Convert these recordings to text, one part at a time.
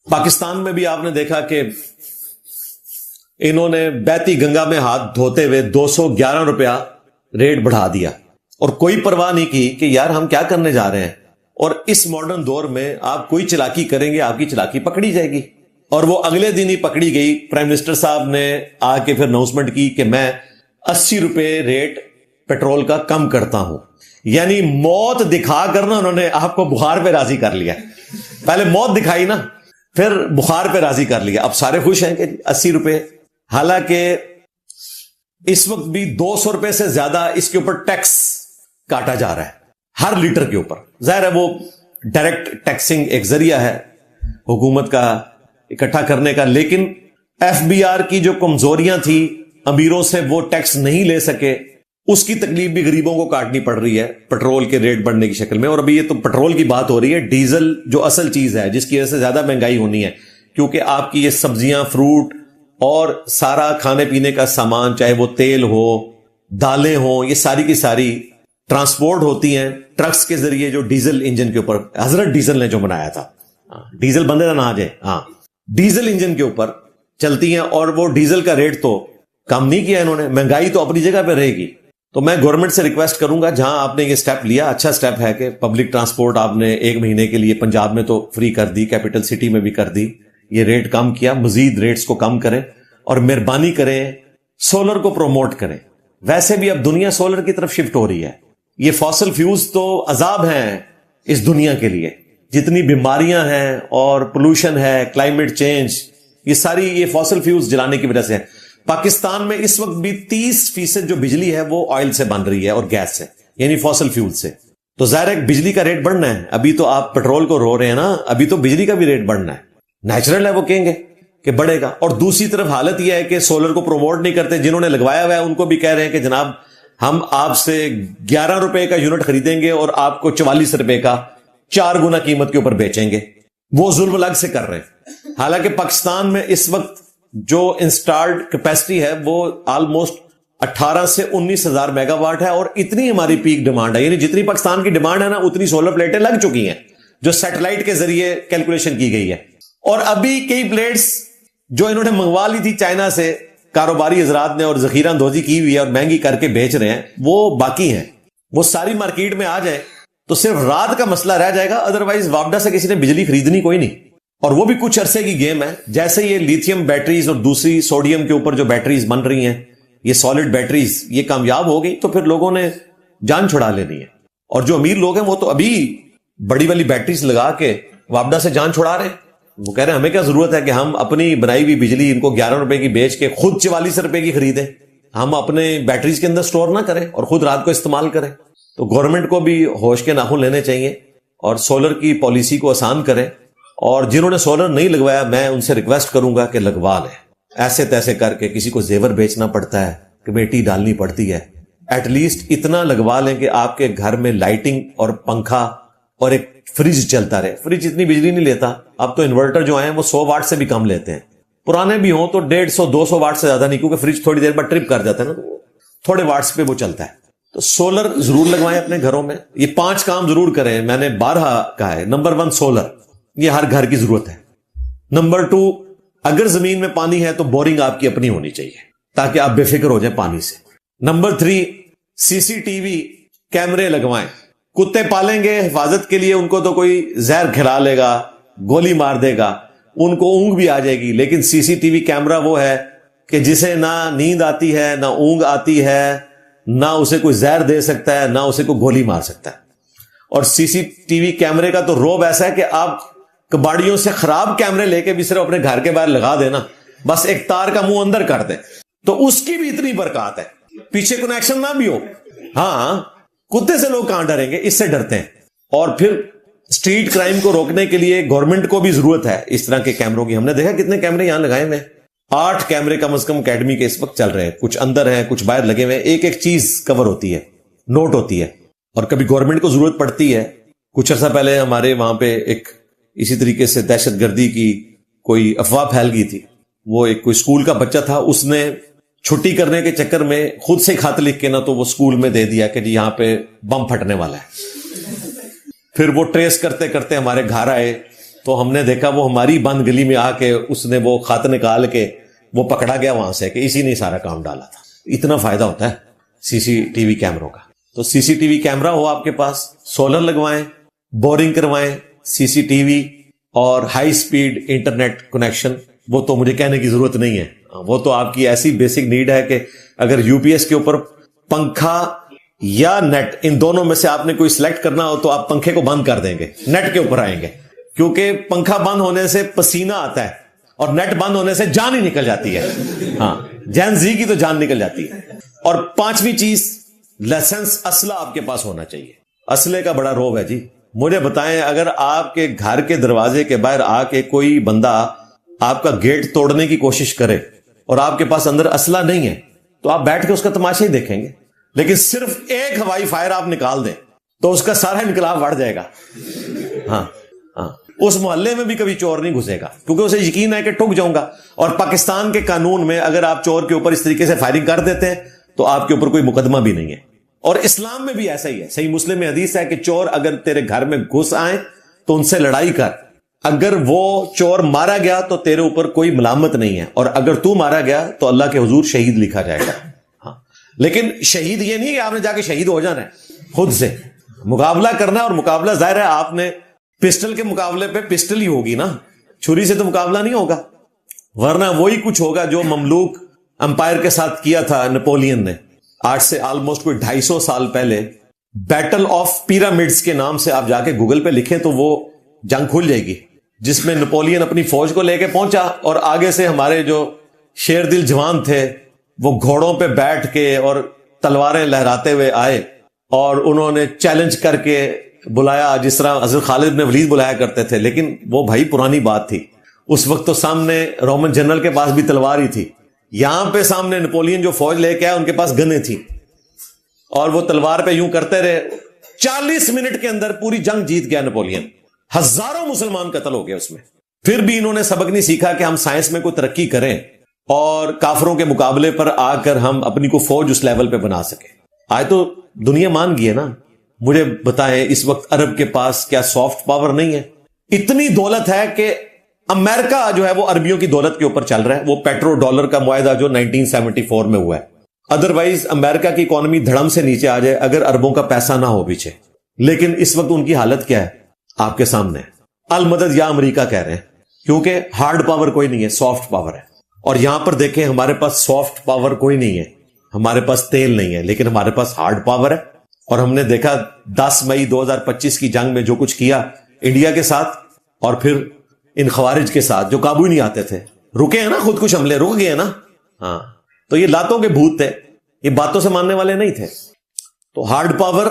پاکستان میں بھی آپ نے دیکھا کہ انہوں نے بہتی گنگا میں ہاتھ دھوتے ہوئے 211 روپیہ ریٹ بڑھا دیا اور کوئی پرواہ نہیں کی کہ یار ہم کیا کرنے جا رہے ہیں. اور اس ماڈرن دور میں آپ کوئی چلاکی کریں گے آپ کی چلاکی پکڑی جائے گی. اور وہ اگلے دن ہی پکڑی گئی. پرائم منسٹر صاحب نے آ کے پھر اناؤنسمنٹ کی کہ میں 80 روپے ریٹ پیٹرول کا کم کرتا ہوں. یعنی موت دکھا کر نا انہوں نے آپ کو بخار پہ راضی کر لیا. پہلے موت دکھائی نا پھر بخار پہ راضی کر لیا. اب سارے خوش ہیں کہ 80 روپے. حالانکہ اس وقت بھی 200 روپے سے زیادہ اس کے اوپر ٹیکس کاٹا جا رہا ہے ہر لیٹر کے اوپر. ظاہر ہے وہ ڈائریکٹ ٹیکسنگ ایک ذریعہ ہے حکومت کا اکٹھا کرنے کا, لیکن ایف بی آر کی جو کمزوریاں تھیں امیروں سے وہ ٹیکس نہیں لے سکے, اس کی تکلیف بھی غریبوں کو کاٹنی پڑ رہی ہے پیٹرول کے ریٹ بڑھنے کی شکل میں. اور ابھی یہ تو پیٹرول کی بات ہو رہی ہے, ڈیزل جو اصل چیز ہے جس کی وجہ سے زیادہ مہنگائی ہونی ہے, کیونکہ آپ کی یہ سبزیاں فروٹ اور سارا کھانے پینے کا سامان چاہے وہ تیل ہو دالیں ہوں یہ ساری کی ساری ٹرانسپورٹ ہوتی ہیں ٹرکس کے ذریعے جو ڈیزل انجن کے اوپر حضرت ڈیزل نے جو بنایا تھا, ڈیزل بندے نہ آ جائے, ہاں ڈیزل انجن کے اوپر چلتی ہیں. اور وہ ڈیزل کا ریٹ تو کم نہیں کیا انہوں نے, مہنگائی تو اپنی جگہ پہ رہے گی. تو میں گورنمنٹ سے ریکویسٹ کروں گا جہاں آپ نے یہ سٹیپ لیا اچھا سٹیپ ہے کہ پبلک ٹرانسپورٹ آپ نے 1 مہینے کے لیے پنجاب میں تو فری کر دی, کیپٹل سٹی میں بھی کر دی, یہ ریٹ کم کیا, مزید ریٹس کو کم کریں اور مہربانی کریں سولر کو پروموٹ کریں. ویسے بھی اب دنیا سولر کی طرف شفٹ ہو رہی ہے. یہ فاسل فیوز تو عذاب ہیں اس دنیا کے لیے, جتنی بیماریاں ہیں اور پولوشن ہے کلائمیٹ چینج یہ ساری یہ فاسل فیوز جلانے کی وجہ سے ہے. پاکستان میں اس وقت بھی 30% جو بجلی ہے وہ آئل سے بن رہی ہے اور گیس سے, یعنی فاسل فیول سے. تو ظاہر ہے بجلی کا ریٹ بڑھنا ہے. ابھی تو آپ پیٹرول کو رو رہے ہیں نا, ابھی تو بجلی کا بھی ریٹ بڑھنا ہے. نیچرل ہے وہ کہیں گے کہ بڑھے گا. اور دوسری طرف حالت یہ ہے کہ سولر کو پروموٹ نہیں کرتے, جنہوں نے لگوایا ہوا ہے ان کو بھی کہہ رہے ہیں کہ جناب ہم آپ سے 11 روپے کا یونٹ خریدیں گے اور آپ کو 44 روپے کا 4 گنا قیمت کے اوپر بیچیں گے. وہ ظلم الگ سے کر رہے ہیں. حالانکہ پاکستان میں اس وقت جو انسٹالڈ کیپیسٹی ہے وہ آلموسٹ 18 سے 19 ہزار میگا واٹ ہے, اور اتنی ہماری پیک ڈیمانڈ ہے, یعنی جتنی پاکستان کی ڈیمانڈ ہے نا اتنی سولر پلیٹیں لگ چکی ہیں جو سیٹلائٹ کے ذریعے کیلکولیشن کی گئی ہے. اور ابھی کئی پلیٹس جو انہوں نے منگوا لی تھی چائنا سے کاروباری حضرات نے اور ذخیرہ اندوزی کی ہوئی ہے اور مہنگی کر کے بیچ رہے ہیں, وہ باقی ہیں. وہ ساری مارکیٹ میں آ جائیں تو صرف رات کا مسئلہ رہ جائے گا, ادروائز وابڈا سے کسی نے بجلی خریدنی کوئی نہیں. اور وہ بھی کچھ عرصے کی گیم ہے. جیسے یہ لیتھیم بیٹریز اور دوسری سوڈیم کے اوپر جو بیٹریز بن رہی ہیں یہ سالڈ بیٹریز یہ کامیاب ہو گئی تو پھر لوگوں نے جان چھڑا لینی ہے. اور جو امیر لوگ ہیں وہ تو ابھی بڑی والی بیٹریز لگا کے وابڈا سے جان چھڑا رہے ہیں. وہ کہہ رہے ہیں ہمیں کیا ضرورت ہے کہ ہم اپنی بنائی ہوئی بجلی ان کو 11 روپے کی بیچ کے خود 44 روپے کی خریدیں, ہم اپنے بیٹریز کے اندر سٹور نہ کریں اور خود رات کو استعمال کریں. تو گورنمنٹ کو بھی ہوش کے ناخن لینے چاہیے اور سولر کی پالیسی کو آسان کریں. اور جنہوں نے سولر نہیں لگوایا میں ان سے ریکویسٹ کروں گا کہ لگوا لیں. ایسے تیسے کر کے کسی کو زیور بیچنا پڑتا ہے, کمیٹی ڈالنی پڑتی ہے, ایٹ لیسٹ اتنا لگوا لیں کہ آپ کے گھر میں لائٹنگ اور پنکھا اور ایک فریج چلتا رہے. فریج اتنی بجلی نہیں لیتا, اب تو انورٹر جو ہیں وہ 100 واٹ سے بھی کم لیتے ہیں. پرانے بھی ہوں تو 150-200 واٹ سے زیادہ نہیں, کیونکہ فریج تھوڑی دیر بعد ٹرپ کر جاتا ہے نا, تو تھوڑے واٹس پہ وہ چلتا ہے. تو سولر ضرور لگوائیں اپنے گھروں میں. یہ 5 کام ضرور کریں, میں نے 12 کہا ہے. نمبر 1 سولر, یہ ہر گھر کی ضرورت ہے. نمبر 2 اگر زمین میں پانی ہے تو بورنگ آپ کی اپنی ہونی چاہیے تاکہ آپ بے فکر ہو جائیں پانی سے. نمبر 3 CCTV کیمرے لگوائیں. کتے پالیں گے حفاظت کے لیے, ان کو تو کوئی زہر کھلا لے گا, گولی مار دے گا, ان کو اونگ بھی آ جائے گی. لیکن CCTV کیمرہ وہ ہے کہ جسے نہ نیند آتی ہے نہ اونگ آتی ہے, نہ اسے کوئی زہر دے سکتا ہے نہ اسے کوئی گولی مار سکتا ہے. اور CCTV کیمرے کا تو روب ایسا ہے کہ آپ کباڑیوں سے خراب کیمرے لے کے بھی صرف اپنے گھر کے باہر لگا دینا, بس ایک تار کا منہ اندر کر دیں تو اس کی بھی اتنی برکات ہے. پیچھے کنیکشن نہ بھی ہو, ہاں کتے سے لوگ کہاں ڈریں گے, اس سے ڈرتے ہیں. اور پھر اسٹریٹ کرائم کو روکنے کے لیے گورنمنٹ کو بھی ضرورت ہے اس طرح کے کیمروں کی. ہم نے دیکھا کتنے کیمرے یہاں لگائے ہوئے ہیں, 8 کیمرے کم از کم اکیڈمی کے اس وقت چل رہے ہیں. کچھ اندر ہیں کچھ باہر لگے ہوئے ہیں. ایک ایک چیز کور ہوتی ہے, نوٹ ہوتی ہے. اور کبھی گورنمنٹ کو ضرورت پڑتی ہے. کچھ عرصہ پہلے ہمارے وہاں پہ ایک اسی طریقے سے دہشت گردی کی کوئی افواہ پھیل گئی تھی. وہ ایک کوئی اسکول کا بچہ تھا, اس نے چھٹی کرنے کے چکر میں خود سے خط لکھ کے نہ تو وہ اسکول میں دے دیا کہ جی یہاں پہ بم پھٹنے والا ہے. پھر وہ ٹریس کرتے کرتے ہمارے گھر آئے تو ہم نے دیکھا وہ ہماری بند گلی میں آ کے اس نے وہ خط نکال کے وہ پکڑا گیا وہاں سے کہ اسی نے سارا کام ڈالا تھا. اتنا فائدہ ہوتا ہے سی سی ٹی وی کیمروں کا. تو سی سی ٹی وی کیمرہ ہو آپ کے پاس, سولر لگوائیں, بورنگ کروائیں, سی سی ٹی وی اور ہائی سپیڈ انٹرنیٹ کنیکشن. وہ تو مجھے کہنے کی ضرورت نہیں ہے, وہ تو آپ کی ایسی بیسک نیڈ ہے کہ اگر یو پی ایس کے اوپر پنکھا یا نیٹ, ان دونوں میں سے آپ نے کوئی سلیکٹ کرنا ہو تو آپ پنکھے کو بند کر دیں گے, نیٹ کے اوپر آئیں گے, کیونکہ پنکھا بند ہونے سے پسینہ آتا ہے اور نیٹ بند ہونے سے جان ہی نکل جاتی ہے. ہاں, جین زی کی تو جان نکل جاتی ہے. اور 5ویں چیز, لائسنس اسلحہ آپ کے پاس ہونا چاہیے. اسلحے کا بڑا روب ہے جی. مجھے بتائیں, اگر آپ کے گھر کے دروازے کے باہر آ کے کوئی بندہ آپ کا گیٹ توڑنے کی کوشش کرے اور آپ کے پاس اندر اسلحہ نہیں ہے تو آپ بیٹھ کے اس کا تماشا ہی دیکھیں گے. لیکن صرف ایک ہوائی فائر آپ نکال دیں تو اس کا سارا انقلاب بڑھ جائے گا. ہاں ہاں, اس محلے میں بھی کبھی چور نہیں گھسے گا کیونکہ اسے یقین ہے کہ ٹک جاؤں گا. اور پاکستان کے قانون میں اگر آپ چور کے اوپر اس طریقے سے فائرنگ کر دیتے ہیں تو آپ کے اوپر کوئی مقدمہ بھی نہیں ہے. اور اسلام میں بھی ایسا ہی ہے. صحیح مسلم میں حدیث ہے کہ چور اگر تیرے گھر میں گھس آئیں تو ان سے لڑائی کر. اگر وہ چور مارا گیا تو تیرے اوپر کوئی ملامت نہیں ہے, اور اگر تو مارا گیا تو اللہ کے حضور شہید لکھا جائے گا. ہاں, لیکن شہید یہ نہیں کہ آپ نے جا کے شہید ہو جانا ہے. خود سے مقابلہ کرنا ہے, اور مقابلہ ظاہر ہے آپ نے پسٹل کے مقابلے پہ پسٹل ہی ہوگی نا, چھری سے تو مقابلہ نہیں ہوگا. ورنہ وہی کچھ ہوگا جو مملوک امپائر کے ساتھ کیا تھا نپولین نے آج سے آلموسٹ کوئی 250 سال پہلے. بیٹل آف پیرامڈز کے نام سے آپ جا کے گوگل پہ لکھیں تو وہ جنگ کھل جائے گی, جس میں نپولین اپنی فوج کو لے کے پہنچا اور آگے سے ہمارے جو شیر دل جوان تھے وہ گھوڑوں پہ بیٹھ کے اور تلواریں لہراتے ہوئے آئے اور انہوں نے چیلنج کر کے بلایا, جس طرح حضرت خالد بن ولید بلایا کرتے تھے. لیکن وہ بھائی پرانی بات تھی. اس وقت تو سامنے رومن جنرل کے پاس بھی تلوار ہی تھی. یہاں پہ سامنے نپولین جو فوج لے کے آئے ان کے پاس گنیں تھی اور وہ تلوار پہ یوں کرتے رہے. 40 منٹ کے اندر پوری جنگ جیت گیا نپولین. ہزاروں مسلمان قتل ہو گئے اس میں. پھر بھی انہوں نے سبق نہیں سیکھا کہ ہم سائنس میں کوئی ترقی کریں اور کافروں کے مقابلے پر آ کر ہم اپنی کو فوج اس لیول پہ بنا سکیں. آج تو دنیا مان گئی ہے نا. مجھے بتائیں, اس وقت عرب کے پاس کیا سافٹ پاور نہیں ہے؟ اتنی دولت ہے کہ امریکہ جو ہے وہ عربیوں کی دولت کے اوپر چل رہا ہے. وہ پیٹرو ڈالر کا معاہدہ جو 1974 میں ہوا ہے. ادروائز امریکہ کی اکانومی دھڑم سے نیچے آ جائے اگر اربوں کا پیسہ نہ ہو پیچھے. لیکن اس وقت ان کی حالت کیا ہے آپ کے سامنے. المدد یا امریکہ کہہ رہے ہیں, کیونکہ ہارڈ پاور کوئی نہیں ہے, سافٹ پاور ہے. اور یہاں پر دیکھیں, ہمارے پاس سافٹ پاور کوئی نہیں ہے, ہمارے پاس تیل نہیں ہے, لیکن ہمارے پاس ہارڈ پاور ہے. اور ہم نے دیکھا 10 مئی 2025 کی جنگ میں جو کچھ کیا انڈیا کے ساتھ اور پھر ان خوارج کے ساتھ جو قابو ہی نہیں آتے تھے. رکے ہیں نا, خود کچھ حملے رک گئے ہیں نا. ہاں, تو یہ لاتوں کے بھوت تھے, یہ باتوں سے ماننے والے نہیں تھے. تو ہارڈ پاور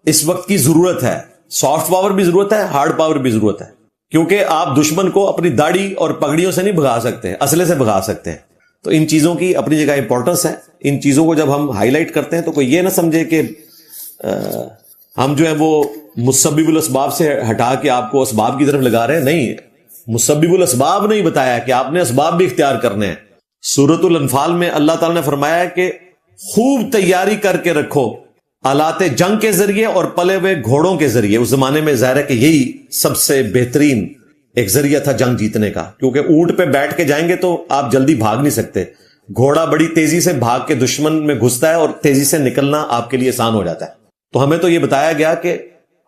اس وقت کی ضرورت ہے. سافٹ پاور بھی ضرورت ہے, ہارڈ پاور بھی ضرورت ہے, کیونکہ آپ دشمن کو اپنی داڑھی اور پگڑیوں سے نہیں بھگا سکتے, اسلحے سے بھگا سکتے ہیں. تو ان چیزوں کی اپنی جگہ امپورٹنس ہے. ان چیزوں کو جب ہم ہائی لائٹ کرتے ہیں تو کوئی یہ نہ سمجھے کہ ہم جو ہے وہ مسبب الاسباب سے ہٹا کے آپ کو اسباب کی طرف لگا رہے ہیں. نہیں, مسبب الاسباب نہیں بتایا کہ آپ نے اسباب بھی اختیار کرنے ہیں. سورۃ الانفال میں اللہ تعالی نے فرمایا ہے کہ خوب تیاری کر کے رکھو آلات جنگ کے ذریعے اور پلے ہوئے گھوڑوں کے ذریعے. اس زمانے میں ظاہر ہے کہ یہی سب سے بہترین ایک ذریعہ تھا جنگ جیتنے کا, کیونکہ اونٹ پہ بیٹھ کے جائیں گے تو آپ جلدی بھاگ نہیں سکتے. گھوڑا بڑی تیزی سے بھاگ کے دشمن میں گھستا ہے اور تیزی سے نکلنا آپ کے لیے آسان ہو جاتا ہے. تو ہمیں تو یہ بتایا گیا کہ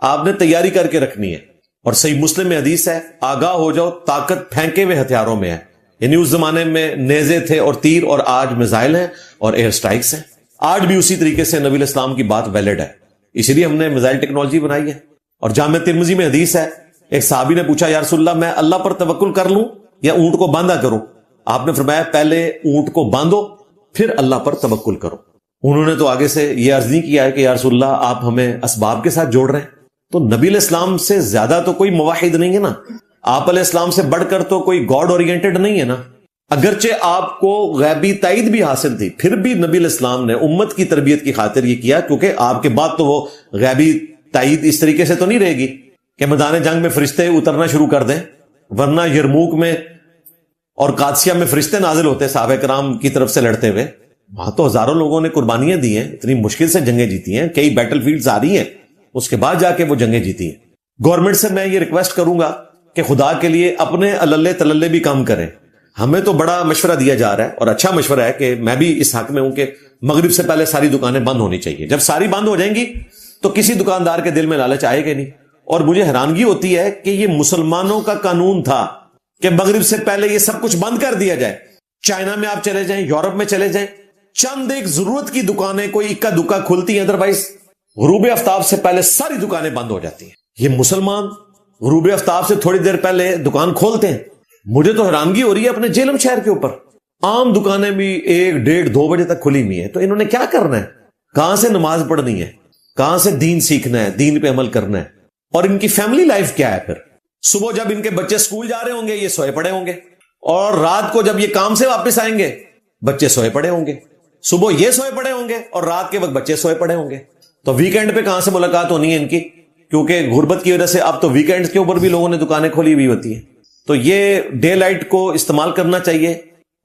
آپ نے تیاری کر کے رکھنی ہے. اور صحیح مسلم میں حدیث ہے, آگاہ ہو جاؤ طاقت پھینکے ہوئے ہتھیاروں میں ہے. یعنی اس زمانے میں نیزے تھے اور تیر, اور آج میزائل ہیں اور ایئر سٹرائکس ہیں. آج بھی اسی طریقے سے نبی الاسلام کی بات ویلڈ ہے, اس لیے ہم نے میزائل ٹیکنالوجی بنائی ہے. اور جامع ترمذی میں حدیث ہے, ایک صحابی نے پوچھا یا رسول اللہ میں اللہ پر توکل کر لوں یا اونٹ کو باندھا کروں؟ آپ نے فرمایا پہلے اونٹ کو باندھو پھر اللہ پر توکل کرو. انہوں نے تو آگے سے یہ عرض نہیں کیا ہے کہ یا رسول اللہ آپ ہمیں اسباب کے ساتھ جوڑ رہے ہیں. تو نبی علیہ السلام سے زیادہ تو کوئی موحد نہیں ہے نا, آپ علیہ السلام سے بڑھ کر تو کوئی گاڈ اورینٹڈ نہیں ہے نا. اگرچہ آپ کو غیبی تائید بھی حاصل تھی, پھر بھی نبی علیہ السلام نے امت کی تربیت کی خاطر یہ کیا, کیونکہ آپ کے بعد تو وہ غیبی تائید اس طریقے سے تو نہیں رہے گی کہ میدان جنگ میں فرشتے اترنا شروع کر دیں. ورنہ یرموک میں اور قادسیہ میں فرشتے نازل ہوتے صحابہ کرام کی طرف سے لڑتے ہوئے. وہاں تو ہزاروں لوگوں نے قربانیاں دی ہیں, اتنی مشکل سے جنگیں جیتی ہیں, کئی بیٹل فیلڈز آ رہی ہیں, اس کے بعد جا کے وہ جنگیں جیتی ہیں. گورنمنٹ سے میں یہ ریکویسٹ کروں گا کہ خدا کے لیے اپنے اللہ تللے بھی کم کریں. ہمیں تو بڑا مشورہ دیا جا رہا ہے اور اچھا مشورہ ہے کہ میں بھی اس حق میں ہوں کہ مغرب سے پہلے ساری دکانیں بند ہونی چاہیے. جب ساری بند ہو جائیں گی تو کسی دکاندار کے دل میں لالچ آئے گا نہیں. اور مجھے حیرانگی ہوتی ہے کہ یہ مسلمانوں کا قانون تھا کہ مغرب سے پہلے یہ سب کچھ بند کر دیا جائے. چائنا میں آپ چلے جائیں, یورپ میں چلے جائیں, چند ایک ضرورت کی دکانیں کوئی اکا دکا کھلتی ہیں, ادروائز غروب آفتاب سے پہلے ساری دکانیں بند ہو جاتی ہیں. یہ مسلمان غروب آفتاب سے تھوڑی دیر پہلے دکان کھولتے ہیں. مجھے تو حیرانگی ہو رہی ہے اپنے جیلم شہر کے اوپر, عام دکانیں بھی 1, 1.5, 2 بجے تک کھلی ہوئی ہیں. تو انہوں نے کیا کرنا ہے؟ کہاں سے نماز پڑھنی ہے, کہاں سے دین سیکھنا ہے, دین پہ عمل کرنا ہے, اور ان کی فیملی لائف کیا ہے؟ پھر صبح جب ان کے بچے سکول جا رہے ہوں گے یہ سوئے پڑے ہوں گے, اور رات کو جب یہ کام سے واپس آئیں گے بچے سوئے پڑے ہوں گے. صبح یہ سوئے پڑے ہوں گے اور رات کے وقت بچے سوئے پڑے ہوں گے. تو ویکینڈ پہ کہاں سے ملاقات ہونی ہے ان کی؟ کیونکہ غربت کی وجہ سے اب تو ویکینڈ کے اوپر بھی لوگوں نے دکانیں کھولی ہوئی ہوتی ہیں. تو یہ ڈے لائٹ کو استعمال کرنا چاہیے,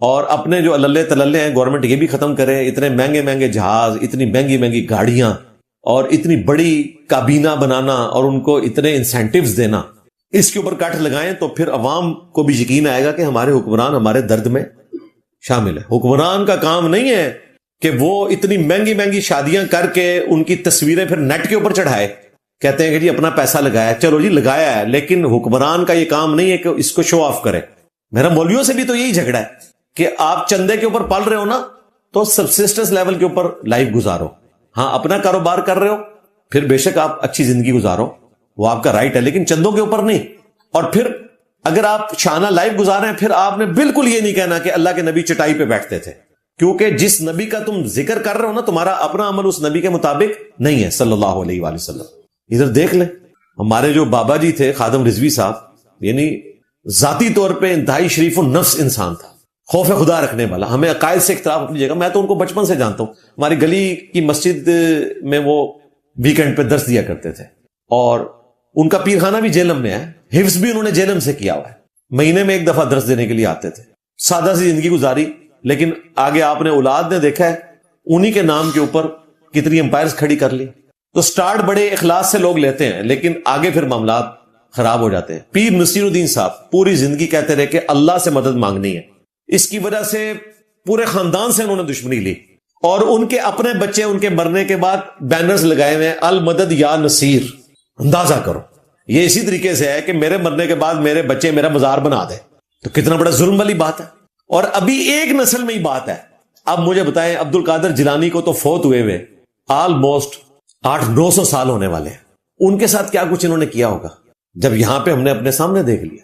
اور اپنے جو اللہ تللے ہیں گورنمنٹ یہ بھی ختم کرے. اتنے مہنگے مہنگے جہاز, اتنی مہنگی مہنگی گاڑیاں, اور اتنی بڑی کابینہ بنانا اور ان کو اتنے انسینٹیوز دینا, اس کے اوپر کٹ لگائیں تو پھر عوام کو بھی یقین آئے گا کہ ہمارے حکمران ہمارے درد میں شامل ہے. حکمران کا کام نہیں ہے کہ وہ اتنی مہنگی مہنگی شادیاں کر کے ان کی تصویریں پھر نیٹ کے اوپر چڑھائے. کہتے ہیں کہ جی اپنا پیسہ لگایا, چلو جی لگایا ہے, لیکن حکمران کا یہ کام نہیں ہے کہ اس کو شو آف کرے. میرا مولویوں سے بھی تو یہی جھگڑا ہے کہ آپ چندے کے اوپر پل رہے ہو نا, تو سبسسٹنس لیول کے اوپر لائف گزارو. ہاں اپنا کاروبار کر رہے ہو پھر بے شک آپ اچھی زندگی گزارو, وہ آپ کا رائٹ ہے, لیکن چندوں کے اوپر نہیں. اور پھر اگر آپ شانہ لائف گزارے ہیں پھر آپ نے بالکل یہ نہیں کہنا کہ اللہ کے نبی چٹائی پہ بیٹھتے تھے, کیونکہ جس نبی کا تم ذکر کر رہے ہو نا تمہارا اپنا عمل اس نبی کے مطابق نہیں ہے صلی اللہ علیہ وآلہ وسلم. ادھر دیکھ لیں, ہمارے جو بابا جی تھے خادم رضوی صاحب, یعنی ذاتی طور پہ انتہائی شریف النفس انسان تھا, خوف خدا رکھنے والا. ہمیں عقائد سے اختلاف اپنی جگہ, میں تو ان کو بچپن سے جانتا ہوں. ہماری گلی کی مسجد میں وہ ویکینڈ پہ درس دیا کرتے تھے, اور ان کا پیر خانہ بھی جیلم میں ہے, حفظ بھی انہوں نے جیلم سے کیا ہوا ہے. مہینے میں 1 دفعہ درس دینے کے لیے آتے تھے. سادہ سی زندگی گزاری, لیکن آگے آپ نے اولاد نے دیکھا ہے انہی کے نام کے اوپر کتنی امپائرز کھڑی کر لی. تو سٹارٹ بڑے اخلاص سے لوگ لیتے ہیں, لیکن آگے پھر معاملات خراب ہو جاتے ہیں. پیر نصیر الدین صاحب پوری زندگی کہتے رہے کہ اللہ سے مدد مانگنی ہے. اس کی وجہ سے پورے خاندان سے انہوں نے دشمنی لی, اور ان کے اپنے بچے ان کے مرنے کے بعد بینرز لگائے ہوئے المدد یا نصیر. اندازہ کرو, یہ اسی طریقے سے ہے کہ میرے مرنے کے بعد میرے بچے میرا مزار بنا دیں, تو کتنا بڑا ظلم والی بات ہے. اور ابھی ایک نسل میں ہی بات ہے. اب مجھے بتائیں, عبد القادر جیلانی کو تو فوت ہوئے آلموسٹ 800-900 سال ہونے والے ہیں. ان کے ساتھ کیا کچھ انہوں نے کیا ہوگا, جب یہاں پہ ہم نے اپنے سامنے دیکھ لیا.